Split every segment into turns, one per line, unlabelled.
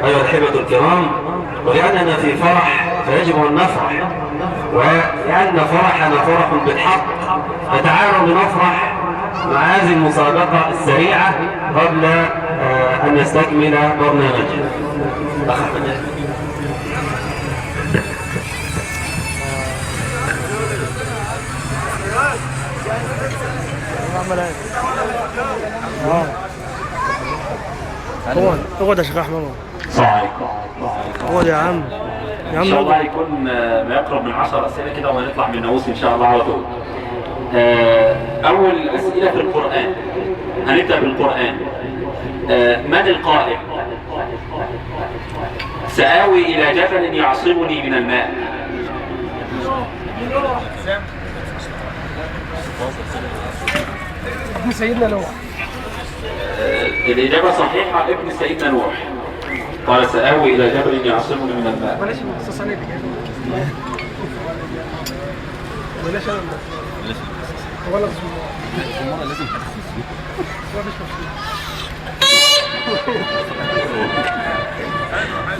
أيها الأحبة الكرام، ولأننا في فرح فيجب أن نفرح، ولأن فرحنا فرح بالحق فتعالوا لنفرح مع هذه المسابقة السريعة قبل أن نستكمل برنامجنا.
اقعد يا شيخ احمد.
السلام عليكم.
اقعد يا عم.
ان شاء الله يكون ما يقرب من 10 اسئله كده وهنطلع من الناموس ان شاء الله على طول. اول اسئله في القران، هنبدا بالقران. من القائل سآوي الى جبل يعصمني من الماء؟
ابن سيدنا نوح.
الإجابة صحيحة، ابن سيدنا نوح قال سآوي إلى جبل يعصمني من الماء.
بلاش المخصص عليك. بلاش انا بلاش ولا المره لازم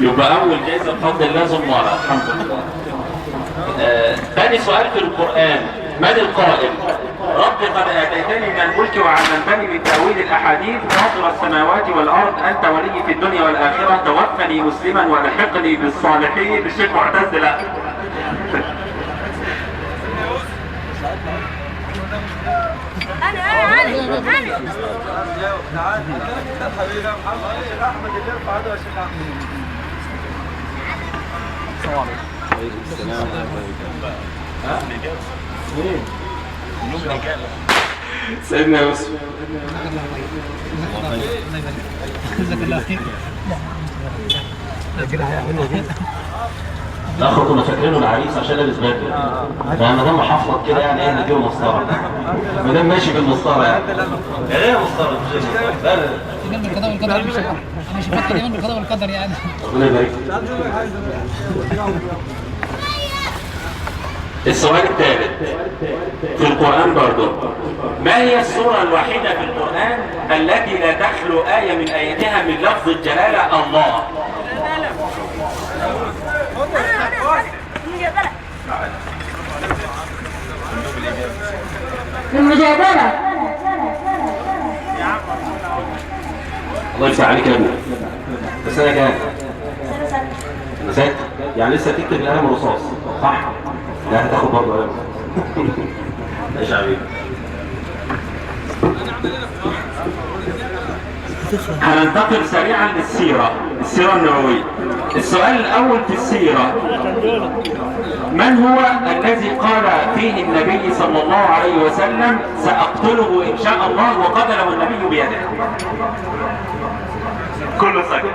يبقى أول جائزة بفضل الله زمارة. الحمد لله. ثاني سؤال في القرآن، من القائل رب قد آتيتني من الملك وعلمتني من تأويل الأحاديث فاطر السماوات والأرض أنت ولي في الدنيا والآخرة توفني مسلما والحقني بالصالحين؟ بالشيخ معتز. لا. سيدنا يوسف. لا اخو كنا فاكرينه العريس عشان لابس بدله، فما دام محفظ كده يعني ايه نديله مسطره، ما دام ماشي بالمسطره يعني. ايه يا مسطره؟ لا لا
جنب القضاء والقدر انا شفت جنب القضاء والقدر يعني.
ربنا يبارك. السؤال الثالث في القرآن برضه، ما هي السورة الوحيدة في القرآن التي لا تخلو آية من آياتها من لفظ الجلالة الله؟
المجادلة.
الله يفتح عليك يا ابني. بس انا كام؟ سنة يعني لسه تكتب القلم الرصاص صح؟ لا هتاخد برضه قلم. ايش يا حبيبي؟ هننتقل سريعا للسيرة، السيرة النبوية. السؤال الأول في السيرة، من هو الذي قال فيه النبي صلى الله عليه وسلم سأقتله إن شاء الله وقتله النبي بيده؟ كله سكت.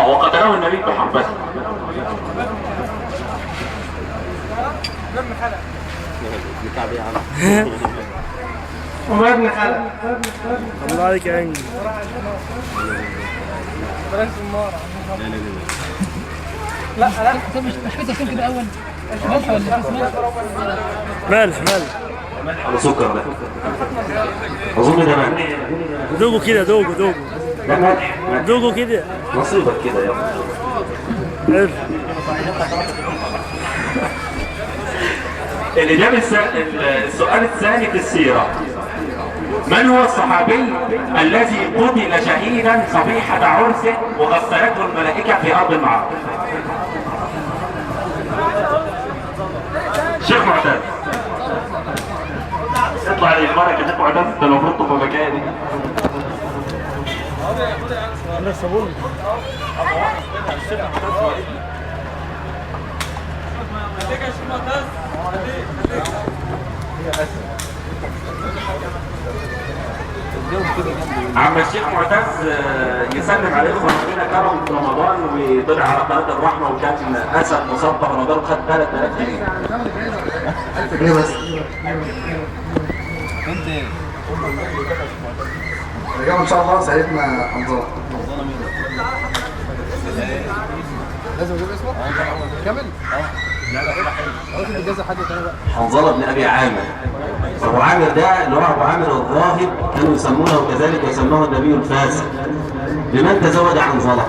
وقتله النبي بحربته.
وما ابن خالد. الله عليك يا انجل. بلاش النار. لا لا
طب مش كده كده اول ملح ولا
ملح
ولا سكر؟ ده اظن ده ملح.
دوقه كده دوقه
ده ملح
دوقه كده
نصيبك كده يا
حلو.
الإجابة السؤال الثاني في السيرة، من هو الصحابي الذي قتل شهيدا صبيحة عرسه وغسلته الملائكة في أرض المعركة؟ شيخ معتز. اطلع للإخبارك يا شيخ معتز، انت المفروض تبقى مكاني.
انا صابون.
عم الشيخ معتز يسلم عليكم وربنا كرم في رمضان وطلع على قناه الرحمه وكان اسد مصاب في رمضان وخد 3000 جنيه. 1000 جنيه بس.
الإجابة إن شاء الله سيدنا حمزة.
لازم اجيب اسمه؟ كامل؟
حنظلة بن أبي عامر. أبو عامر ده اللي هو أبو عامر الراهب، كانوا يسمونه كذلك، يسمونه النبي الفاسد. لمن تزوج حنظلة؟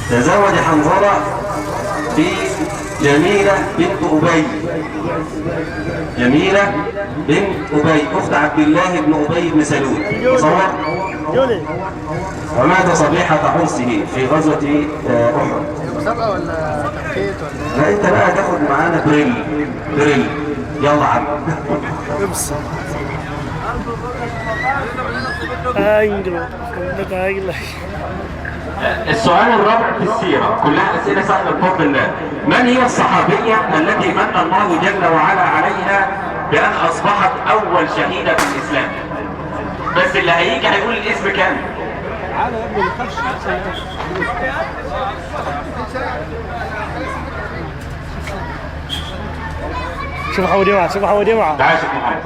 تزوج حنظلة بجميلة بنت أبي. جميلة بنت أبي أخت عبد الله بن أبي بن سلول. تصور؟ ومات صبيحة عرسه في غزوة أحد.
مسابقة ولا تحكيت ولا؟
لا انت بقى تاخد معانا دريل. يلا عم.
السؤال الرابع في السيرة، كلها أسئلة سهلة بفضل الله. من هي الصحابية التي من الله جل وعلا عليها بأن أصبحت أول شهيدة في الإسلام؟ بس اللي هيجي هيقول الاسم كامل.
شوف حودي معه، شوف حودي معه.
تعال شوف محمد.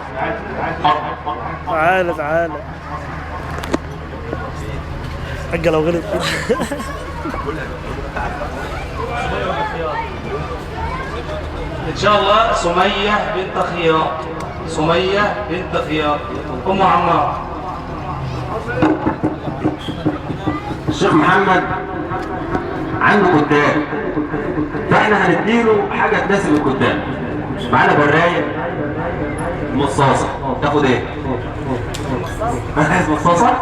تعال حق لو غلط.
إن شاء الله سمية بنت خياط. سمية بنت خياط أم عمار.
الشيخ محمد عنده كتاب، فاحنا هنديله حاجة تناسب الكتاب. معانا براية مصاصة، تاخد ايه؟ عايز مصاصة؟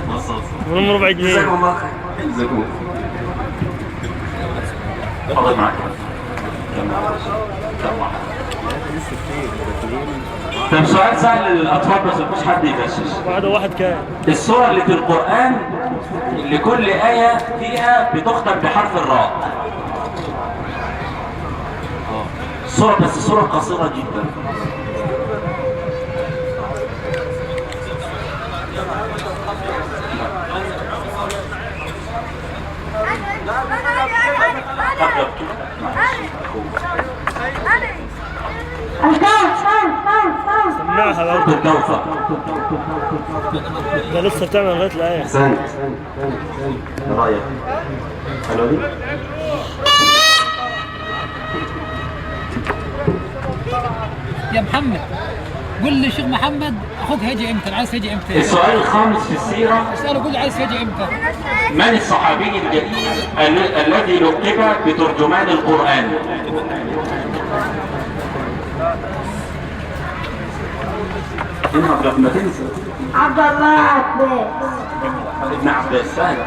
مصاصة
من ربع جنيه.
جزاكم الله خير. جزاكم.
اتفضل معاك. طب سؤال سهل للأطفال بس مفيش حد يغشش.
واحد كان.
السورة اللي في القرآن اللي كل آية فيها بتختم بحرف الراء. سورة، بس سورة قصيرة جدا.
سمعها بقى.
الكوثر.
ده لسه بتعمل لغايه الايه.
احسنت. ايه رايك؟ حلوه دي؟
يا محمد قول لي شيخ محمد اخوك هيجي امتى؟ عايز يجي امتى؟
السؤال الخامس في السيرة،
اساله قول لي عايز يجي امتى؟
من الصحابي الجليل الذي لقب بترجمان القرآن؟ انها قبل ما تنسى.
عبد الله عباس.
ابن عباس. سهل.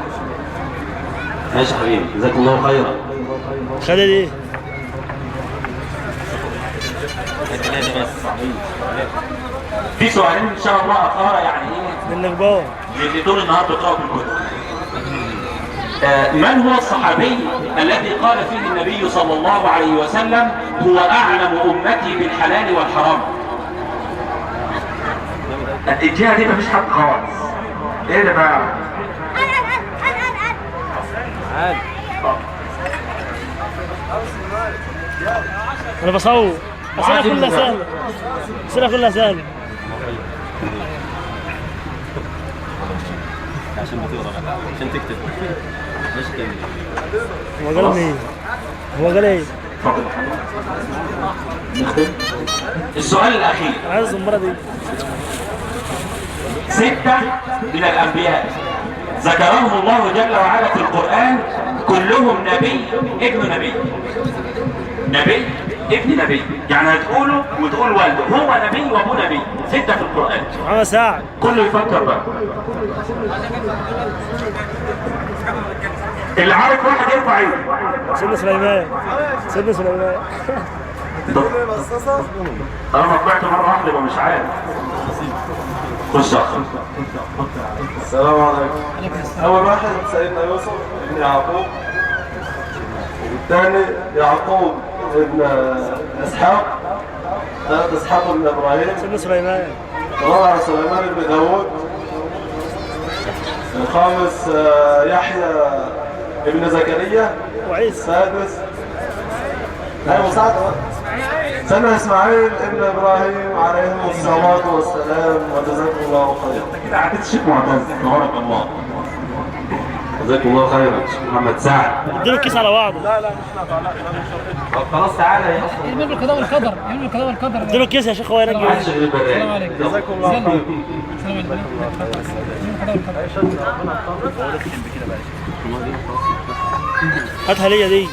ماشي يا حبيبي، جزاك الله خيرا.
خلي ايه؟
في سؤالين ان شاء الله اخرى يعني ايه
منك بابا
اللي طول النهار بيقراوا في الكتب. من هو الصحابي الذي قال فيه النبي صلى الله عليه وسلم هو اعلم امتي بالحلال والحرام؟ الجهه دي مفيش حد خالص. ايه ده بقى؟
انا بصور. اسئله كلها سهله. اسئله كلها سهله.
عشان تكتب. ماشي كمل.
هو قال مين؟ هو قال ايه؟
السؤال الاخير.
عايز المره دي.
6 من الانبياء ذكرهم الله جل وعلا في القرآن كلهم نبي ابن نبي. نبي ابن نبي، يعني هتقوله وتقول والده هو نبي وابو نبي. 6 في القرآن.
محمد ساعد.
كله يفكر بقى. اللي عارف واحد يرفع ايده.
سيدنا سليمان. سيدنا سليمان.
انا طلعت مره واحده يبقى مش عارف. خش اخر.
السلام عليكم. أول واحد سيدنا يوسف ابن يعقوب، والثاني يعقوب ابن إسحاق، ثالث إسحاق ابن إبراهيم،
سيدنا سليمان.
الرابع سليمان ابن داوود، الخامس يحيى ابن زكريا،
وعيسى.
السادس سيدنا إسماعيل ابن إبراهيم عليهم الصلاة والسلام، وجزاكم الله خيرا.
كده عديت شيخ معتز تبارك الله.
جزاكم الله خيرا شيخ محمد سعد.
اديله الكيس على بعضه.
طب خلاص تعالى يا اصلا.
يعمل له القضاء والقدر، يعمل له القضاء والقدر.
اديله الكيس يا شيخ هو يرجع.
محدش غير
السلام
البرنامج.
عليكم.
جزاكم الله خير.
السلام عليكم.
هاتها ليا دي.